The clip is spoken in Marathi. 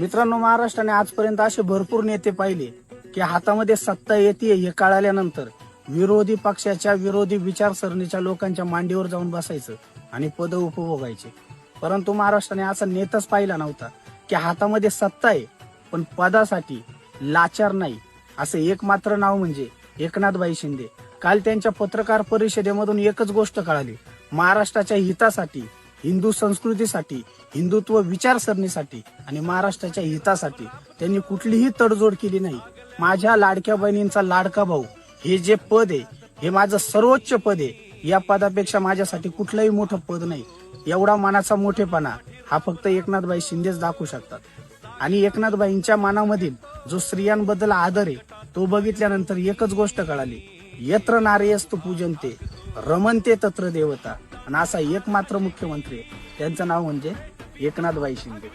मित्रांनो, महाराष्ट्राने आजपर्यंत असे भरपूर नेते पाहिले की हातामध्ये सत्ता येते हे कळाल्यानंतर विरोधी पक्षाच्या विरोधी विचारसरणीच्या लोकांच्या मांडीवर जाऊन बसायचं आणि पद उपभोगायचे. परंतु महाराष्ट्राने असा नेताच पाहिला नव्हता की हातामध्ये सत्ता आहे पण पदासाठी लाचार नाही. असं एकमात्र नाव म्हणजे एकनाथभाई शिंदे. काल त्यांच्या पत्रकार परिषदेमधून एकच गोष्ट कळाली, महाराष्ट्राच्या हितासाठी, हिंदू संस्कृतीसाठी, हिंदुत्व विचारसरणीसाठी आणि महाराष्ट्राच्या हितासाठी त्यांनी कुठलीही तडजोड केली नाही. माझ्या लाडक्या बहिणींचा लाडका भाऊ हे जे पद आहे हे माझं सर्वोच्च पद आहे, या पदापेक्षा माझ्यासाठी कुठलंही मोठं पद नाही. एवढा मनाचा मोठेपणा हा फक्त एकनाथभाई शिंदेच दाखवू शकतात. आणि एकनाथभाईंच्या मनामधील जो स्त्रियांबद्दल आदर आहे तो बघितल्यानंतर एकच गोष्ट कळाली, यत्र नार्यस्तु पूजन्ते रमन्ते तत्र देवता. आणि असा एकमात्र मुख्यमंत्री आहे, त्यांचं नाव म्हणजे एकनाथभाई शिंदे.